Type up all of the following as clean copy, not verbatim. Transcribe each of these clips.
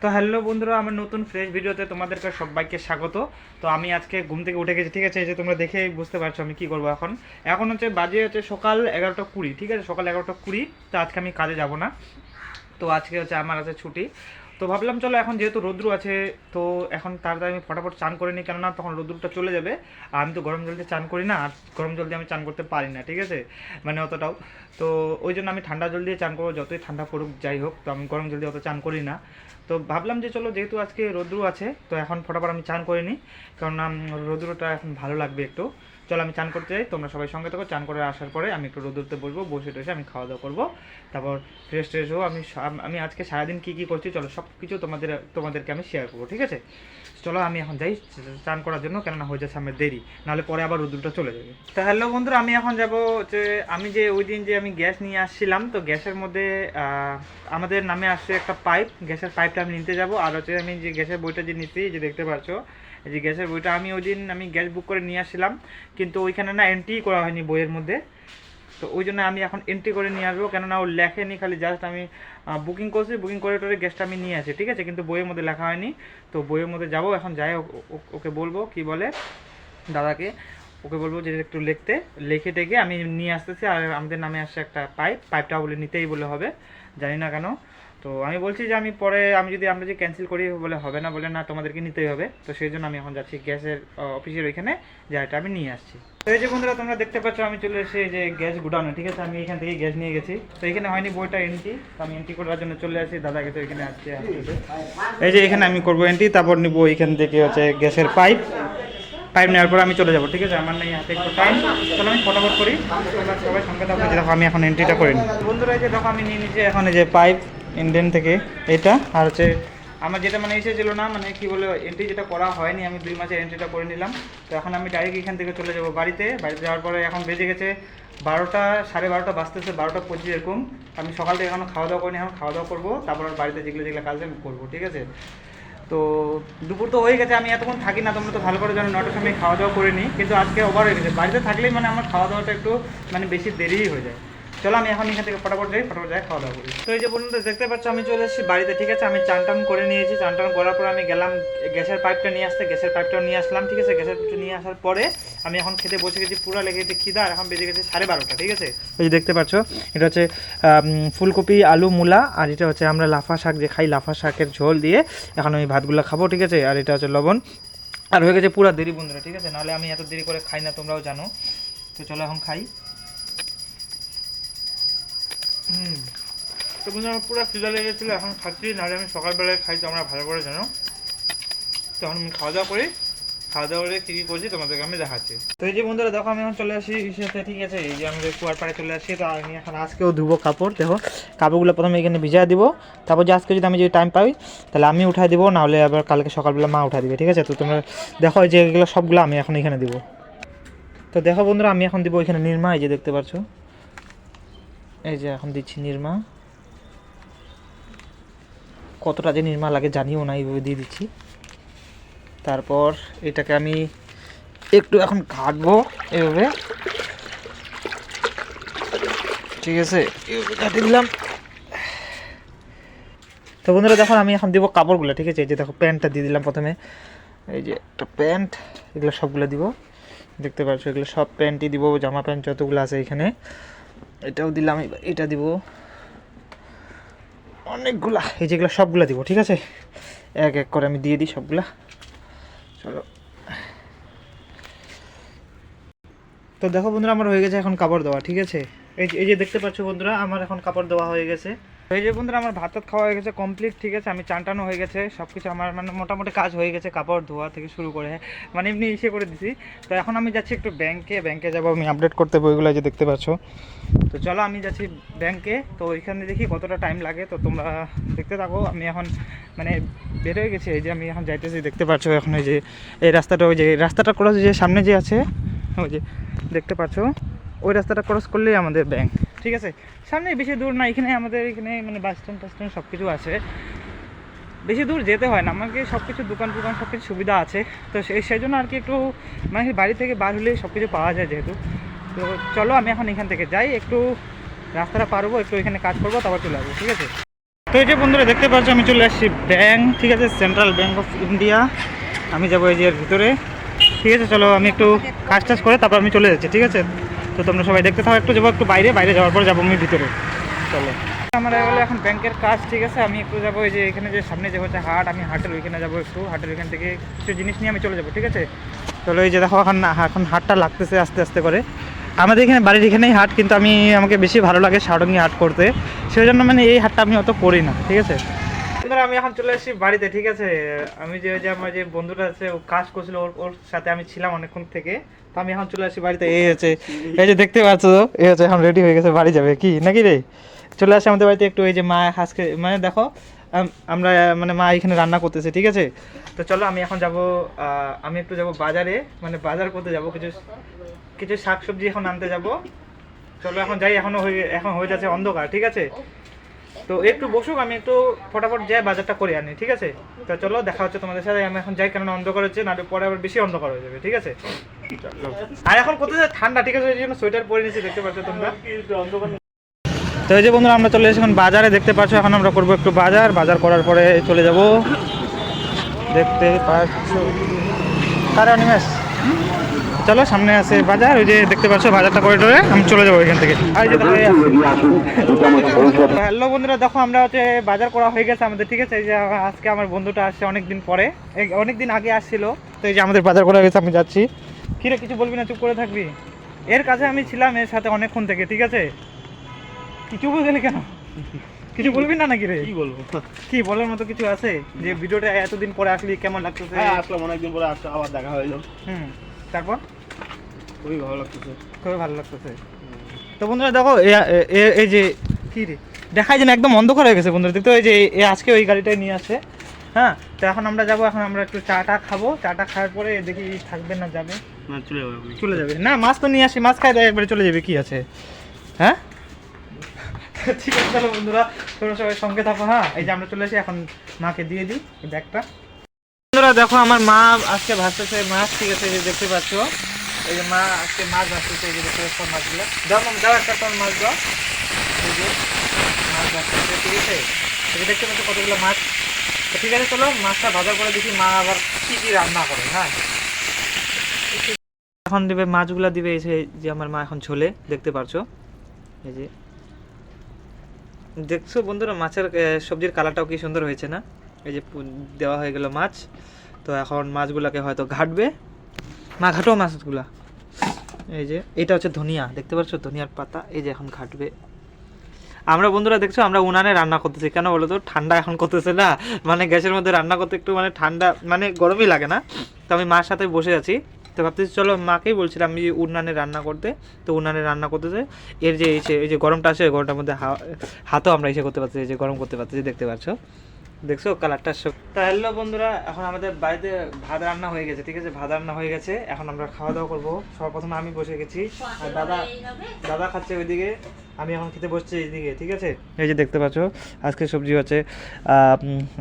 তো হ্যালো বন্ধুরা, আমার নতুন ফ্রেশ ভিডিওতে তোমাদেরকে সবাইকে স্বাগত। তো আমি আজকে ঘুম থেকে উঠে গেছি, ঠিক আছে। এই যে তোমরা দেখেই বুঝতে পারছো আমি কি করবো এখন। এখন হচ্ছে বাজে হচ্ছে সকাল 11টা 20, ঠিক আছে, সকাল 11টা 20। তো আজকে আমি কাজে যাব না, তো আজকে হচ্ছে আমার আছে ছুটি। তো ভাবলাম চলো এখন যেহেতু রৌদ্র আছে, তো এখন তাড়াতাড়ি আমি ফটাফট চান করে নিই, কেননা তখন রৌদ্রটা চলে যাবে। আর আমি তো গরম জল দিয়ে চান করি না, আর গরম জল দিয়ে আমি চান করতে পারি না, ঠিক আছে, মানে অতটাও। তো ওই জন্য আমি ঠান্ডা জল দিয়ে চান করবো, যতই ঠান্ডা পড়ুক যাই হোক, তো আমি গরম জল দিয়ে অত চান করি না। তো ভাবলাম যে চলো যেহেতু আজকে রৌদ্র আছে, তো এখন ফটাফট আমি চান করে নিই, কারণ রৌদ্রটা এখন ভালো লাগবে একটু। চলো আমি চান করতে যাই, তোমরা সবাই সঙ্গে থাকো। চান করে আসার পরে আমি একটু রোদ্রুতে বসবো, বসে টসে আমি খাওয়া দাওয়া করবো, তারপর ফ্রেশ ট্রেশ হবো। আমি আজকে সারাদিন কী কী করছি চলো সব কিছু তোমাদেরকে আমি শেয়ার করবো, ঠিক আছে। চলো আমি এখন যাই চান করার জন্য, কেননা হয়ে যাচ্ছে আমার দেরি, নাহলে পরে আবার রোদ্রুটা চলে যাবে। তো হ্যালো বন্ধুরা, আমি এখন যাবো যে আমি যে ওই দিন যে আমি গ্যাস নিয়ে আসছিলাম, তো গ্যাসের মধ্যে আমাদের নামে আসছে একটা পাইপ, গ্যাসের পাইপটা আমি নিতে যাবো। আর হচ্ছে আমি যে গ্যাসের বইটা যে নিচ্ছি, যে দেখতে পাচ্ছ এই যে গ্যাসের বইটা, আমি ওই দিন আমি গ্যাস বুক করে নিয়ে আসছিলাম, কিন্তু ওইখানে না এন্ট্রি করা হয়নি বইয়ের মধ্যে। তো ওই জন্য আমি এখন এন্ট্রি করে নিয়ে আসবো, কেননা ও লেখেনি, খালি জাস্ট আমি বুকিং করছি, বুকিং করে টোরে গ্যাসটা আমি নিয়ে আসি, ঠিক আছে, কিন্তু বইয়ের মধ্যে লেখা হয়নি। তো বইয়ের মধ্যে যাবো এখন, যাই ওকে বলবো কি বলে দাদাকে, ওকে বলবো যে একটু লিখে টেকে আমি নিয়ে আসতেছি। আর আমাদের নামে আসছে একটা পাইপটা বলে নিতেই বলে হবে, জানি না কেন। তো আমি বলছি যে আমি পরে আমরা যে ক্যান্সেল করি বলে হবে না, বলে না তোমাদেরকে নিতেই হবে। তো সেই জন্য আমি এখন যাচ্ছি গ্যাসের অফিসের ওইখানে, যা এটা আমি নিয়ে আসছি। তো এই যে বন্ধুরা তোমরা দেখতে পাচ্ছ আমি চলে এসে যে গ্যাস গুডাউনে, ঠিক আছে, আমি এখান থেকে গ্যাস নিয়ে গেছি। তো এখানে হয়নি বইটা এন্ট্রি, তো আমি এন্ট্রি করার জন্য চলে আসি, দাদাকে তো এখানে আসছে। এই যে এখানে আমি করবো এন্ট্রি, তারপর নিবো এখান থেকে হচ্ছে গ্যাসের পাইপ নেওয়ার পর আমি চলে যাবো, ঠিক আছে। আমার নেই হাতে একটু টাইম, তাহলে আমি ফটাফট করি, সবাই সঙ্গে থাকবে। দেখো আমি এখন এন্ট্রিটা করে নিই বন্ধুরা। এই যে দেখো আমি নিয়ে নিচ্ছি এখন এই যে পাইপ ইন্ডিয়ান থেকে এটা, আর হচ্ছে আমার যেটা মানে এসেছিলো না, মানে কি বলে এন্ট্রি যেটা করা হয়নি, আমি 2 মাসের এন্ট্রিটা করে নিলাম। তো এখন আমি ডাইরেক্ট এখান থেকে চলে যাবো বাড়িতে যাওয়ার পরে এখন বেজে গেছে 12টা, 12:30 বাজতেছে, 12টা 25 এরকম। আমি সকাল থেকে এখনো খাওয়া দাওয়া করিনি, এখন খাওয়া দাওয়া করবো, তারপর বাড়িতে যেগুলো কাজ আমি করবো, ঠিক আছে। তো দুপুর তো হয়ে গেছে, আমি এতক্ষণ থাকি না, তোমরা তো ভালো করে জানো, 9টার সময় খাওয়া দাওয়া করে নিই, কিন্তু আজকে ওভার হয়ে গেছে। বাড়িতে থাকলেই মানে আমার খাওয়া দাওয়াটা একটু মানে বেশি দেরিই হয়ে যায়। চলো আমি এখন এখান থেকে ফটাফট যাই খাওয়া দাওয়া করি। তো এই যে বন্ধুরা দেখতে পাচ্ছ আমি চলে এসেছি বাড়িতে, ঠিক আছে। আমি চান টান করে নিয়েছি, চান টান করার পর আমি গেলাম গ্যাসের পাইপটা নিয়ে আসতে, গ্যাসের পাইপটাও নিয়ে আসলাম, ঠিক আছে। গ্যাসের পাইপটা নিয়ে আসার পরে আমি এখন খেতে বসে গেছি, পুরো লেগে গেছে খিদা। আর এখন বেজে গেছে 12:30, ঠিক আছে। এই যে দেখতে পাচ্ছ এটা হচ্ছে ফুলকপি, আলু, মূলা, আর এটা হচ্ছে আমরা লাফা শাক যে খাই, লাফা শাকের ঝোল দিয়ে এখন আমি ভাতগুলো খাবো, ঠিক আছে। আর এটা হচ্ছে লবণ। আর হয়ে গেছে পুরো দেরি বন্ধুরা, ঠিক আছে, নাহলে আমি এত দেরি করে খাই না, তোমরাও জানো। তো চলো এখন খাই। তো বন্ধু আমার পুরো খিদা লেগেছিলো, এখন খাচ্ছি, নাহলে আমি সকালবেলায় খাই, তো আমরা ভালো করে জানো। তো এখন আমি খাওয়া দাওয়া করি, খাওয়া দাওয়া করে কী কী করছি তোমাদেরকে আমি দেখাচ্ছি। তো এই যে বন্ধুরা দেখো আমি এখন চলে আসি ইসেতে, ঠিক আছে। এই যে আমাদের কুয়ার পাড়ে চলে আসি। তো আমি এখন আজকেও ধুবো কাপড়, দেখো কাপড়গুলো প্রথমে এখানে ভিজিয়ে দিব, তারপর যে আজকে যদি আমি যদি টাইম পাই তাহলে আমি উঠাই দিব, নাহলে আবার কালকে সকালবেলা মা উঠা দিবে, ঠিক আছে। তো তোমরা দেখো যে এগুলো সবগুলো আমি এখন এখানে দিব। তো দেখো বন্ধুরা আমি এখন দিব এখানে নিরমা, এই যে দেখতে পাচ্ছ, এই যে এখন দিচ্ছি নিরমা। কতটা যে নিরমা লাগে জানিও না, এইভাবে দিয়ে দিচ্ছি। তারপর এটাকে আমি একটু এখন কাটবো এভাবে, ঠিক আছে, এভাবে কাটিয়ে দিলাম। তো বন্ধুরা দেখো আমি এখন দিব কাপড়গুলো, ঠিক আছে। এই যে দেখো প্যান্টটা দিয়ে দিলাম প্রথমে, এই যে একটা প্যান্ট, এগুলো সবগুলো দিব, দেখতে পাচ্ছ এগুলো সব প্যান্টই দিব, জামা প্যান্ট যতগুলো আছে এখানে এটাও দিলাম, এটা দিব, অনেকগুলা, এই যেগুলো সবগুলো দিব, ঠিক আছে। এক এক করে আমি দিয়ে দিই সবগুলা, চলো। তো দেখো বন্ধুরা আমার হয়ে গেছে এখন কাপড় দেওয়া, ঠিক আছে। এই যে দেখতে পাচ্ছ বন্ধুরা আমার এখন কাপড় দেওয়া হয়ে গেছে। এই যে বন্ধুরা আমার ভাত খাওয়া হয়ে গেছে কমপ্লিট, ঠিক আছে। আমি চান টানো হয়ে গেছে, সব কিছু আমার মানে মোটামুটি কাজ হয়ে গেছে, কাপড় ধোয়া থেকে শুরু করে মানে এমনি ইসে করে দিছি। তো এখন আমি যাচ্ছি একটু ব্যাংকে যাবো, আমি আপডেট করতে বইগুলো যে দেখতে পাচ্ছ। তো চলো আমি যাচ্ছি ব্যাংকে, তো ওইখানে দেখি কতটা টাইম লাগে, তো তোমরা দেখতে থাকো। আমি এখন মানে বের হয়ে গেছি, এই যে আমি এখন যাইতেছি, দেখতে পাচ্ছ এখন এই যে এই রাস্তাটা, ওই যে রাস্তাটা ক্রস যে সামনে যে আছে, ওই যে দেখতে পাচ্ছ ওই রাস্তাটা ক্রস করলেই আমাদের ব্যাংক, ঠিক আছে। সামনে বেশি দূর না, এখানে আমাদের এখানে মানে বাস স্ট্যান্ড সব কিছু আছে, বেশি দূর যেতে হয় না আমাকে, সব কিছু দোকান সব কিছু সুবিধা আছে। তো সেই জন্য আর কি একটু মানে বাড়ি থেকে বার হলেই সব কিছু পাওয়া যায় যেহেতু। তো চলো আমি এখন এখান থেকে যাই, একটু রাস্তাটা পারবো, একটু এখানে কাজ করবো, তারপর চলে আসবো, ঠিক আছে। তো এই যে বন্ধুরা দেখতে পাচ্ছ আমি চলে আসছি ব্যাংক, ঠিক আছে, সেন্ট্রাল ব্যাংক অফ ইন্ডিয়া। আমি যাবো এই যে এর ভিতরে, ঠিক আছে। চলো আমি একটু কাজ টাজ করে তারপর আমি চলে যাচ্ছি, ঠিক আছে। তো তোমরা সবাই দেখতে থাকো, একটু যাবো একটু বাইরে যাওয়ার পর যাবো আমি ভিতরে। চলো আমার হলো এখন ব্যাংকের কাজ, ঠিক আছে। আমি একটু যাবো এই যে এখানে যে সামনে যে হচ্ছে হাট, আমি হাটের ওইখানে যাবো, একটু হাটের ওইখান থেকে কিছু জিনিস নিয়ে আমি চলে যাবো, ঠিক আছে। চলো এই যে দেখো এখন হাটটা লাগতেছে আস্তে আস্তে করে। আমাদের এখানে বাড়ির এখানেই হাট, কিন্তু আমাকে বেশি ভালো লাগে সারঙ্গি হাট করতে, সেই জন্য মানে এই হাটটা আমি অত করি না, ঠিক আছে। আমি এখন চলে আসছি বাড়িতে, ঠিক আছে। আমি যে আমার যে বন্ধুটা আছে ও কাজ করছিল, ওর সাথে আমি ছিলাম অনেকক্ষণ থেকে। তো আমি এখন চলে আসছি বাড়িতে। এই যে দেখতে পাচ্ছ তো, এই হচ্ছে এখন রেডি হয়ে গেছে, বাড়ি যাবে কি নাকি রে। চলে আসছে আমাদের বাড়িতে একটু, এই যে মা আজকে মানে দেখো আমরা মানে মা এখানে রান্না করতেছে, ঠিক আছে। তো চলো আমি এখন যাব, আমি একটু যাব বাজারে, মানে বাজার করতে যাব, কিছু শাকসবজি এখন আনতে যাব। চলো এখন যাই, এখন হয়ে যাচ্ছে অন্ধকার, ঠিক আছে। তো একটু বসুক, আমি একটু ফটাফট যাই বাজারটা করে আনি, ঠিক আছে। তো চলো দেখা হচ্ছে তোমাদের সাথে। আমি এখন যাই, কারণ অন্ধকার হচ্ছে, না পরে আবার বেশি অন্ধকার হয়ে যাবে, ঠিক আছে। আর এখন কোথায় ঠান্ডা, ঠিক আছে, ওই জন্য সোয়েটার পরে নিয়েছি, দেখতে পাচ্ছ তোমরা। তো এই যে বন্ধুরা আমরা চলে এসেছি এখন বাজারে, দেখতে পাচ্ছ। এখন আমরা করবো একটু বাজার করার পরে চলে যাব, দেখতে পাচ্ছ। কারণ নিমেষ চলো সামনে আছে বাজার, ওই যে দেখতে পাচ্ছ বাজারটা করে টরে আমি চলে যাবো এখান থেকে। হ্যালো বন্ধুরা, দেখো আমরা হচ্ছে বাজার করা হয়ে গেছে আমাদের, ঠিক আছে। এই যে আজকে আমার বন্ধুটা আসছে অনেকদিন পরে, অনেকদিন আগে আসছিল। তো এই যে আমাদের বাজার করা হয়েছে, আমি যাচ্ছি। কিরে কিছু বলবি না, চুপ করে থাকবি? এর কাছে আমি ছিলাম এর সাথে অনেকক্ষণ থেকে, ঠিক আছে। কিছু বুঝলি কেন, কিছু বলবি না নাকি রে? কি বলবো, কি বলার মতো কিছু আছে? যে ভিডিওটা এতদিন পরে আসলি কেমন লাগতেছে? আসলাম অনেকদিন পরে, আসলে আবার দেখা হয়ে গেল। তারপর খুবই ভালো লাগতেছে, খুবই ভালো লাগতেছে। তো বন্ধুরা দেখো এই যে কি রে দেখায় যেন একদম অন্ধকার হয়ে গেছে বন্ধুরা, দেখতে। এই যে আজকে ওই গাড়িটাই নিয়ে আসে। হ্যাঁ, তো এখন আমরা যাবো, এখন আমরা একটু চাটা খাবো, চাটা খাওয়ার পরে দেখি থাকবে না যাবে, চলে যাবে না। মাছ তো নিয়ে আসি, মাছ খাই দেয় একবারে চলে যাবে, কি আছে। হ্যাঁ ঠিক আছে, চলো বন্ধুরা তোমরা সবাই সঙ্গে থাকো। হ্যাঁ, এই যে আমরা চলে আসি, এখন মাকে দিয়ে দিই এই ব্যাগটা। বন্ধুরা দেখো আমার মা আজকে ভাজতেছে মাছ, ঠিক আছে। এই যে দেখতে পাচ্ছ, এই যে মা আজকে মাছ ভাজতেছে, এই যে দেখতে পাচ্ছ মাছগুলো। দাও একটা টন মাছ দাও, এই যে মাছ ভাজতেছে, ঠিক আছে। এই যে দেখতে পাচ্ছ কতগুলো মাছ। তো ঠিক আছে, চলো মাছটা ভাজার পরে দেখি মা আবার কি কি রান্না করে। হ্যাঁ, এখন দিবে মাছগুলা দিবে, এই যে আমার মা এখন ঝোলে, দেখতে পারছো। এই যে দেখছো বন্ধুরা মাছের সবজির কালারটাও কি সুন্দর হয়েছে না। এই যে দেওয়া হয়ে গেল মাছ। তো এখন মাছগুলাকে হয়তো ঘাটবে, মা ঘাটো মাছগুলা। এই যে এটা হচ্ছে ধনিয়া, দেখতে পাচ্ছ ধনিয়ার পাতা, এই যে এখন ঘাটবে। আমরা বন্ধুরা দেখছো আমরা উনানে রান্না করতেছি, কেন বলো তো? ঠান্ডা এখন করতেছে না, মানে গ্যাসের মধ্যে রান্না করতে একটু মানে ঠান্ডা, মানে গরমই লাগে না। তো আমি মার সাথে বসে আছি, তো ভাবতেছি চলো মাকেই বলছিলাম আমি উনানে রান্না করতে। তো উনানে রান্না করতেছে, এর যে এই যে গরমটা আছে, গরমটার মধ্যে হাতও আমরা এসে করতে পারতেছি, এই যে গরম করতে পারতেছি, দেখতে পাচ্ছ, দেখছো কালারটা সব। তো হ্যালো বন্ধুরা, এখন আমাদের বাড়িতে ভাত রান্না হয়ে গেছে, ঠিক আছে। ভাত রান্না হয়ে গেছে, এখন আমরা খাওয়া দাওয়া করবো। সর্বপ্রথমে আমি বসে গেছি, আর দাদা খাচ্ছে ওইদিকে, আমি এখন খেতে বসছি এইদিকে, ঠিক আছে। এই যে দেখতে পাচ্ছ আজকে সবজি হচ্ছে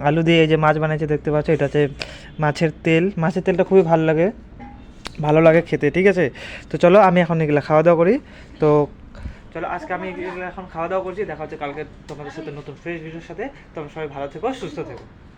আলু দিয়ে এই যে মাছ বানাইছে, দেখতে পাচ্ছ। এটা হচ্ছে মাছের তেলটা খুবই ভালো লাগে খেতে, ঠিক আছে। তো চলো আমি এখন এগুলো খাওয়া দাওয়া করি। তো চলো আজকে আমি এখন খাওয়া দাওয়া করছি, দেখা হচ্ছে কালকে তোমাদের সাথে নতুন ফ্রেশ ভিডিওর সাথে। তোমরা সবাই ভালো থেকো, সুস্থ থেকো।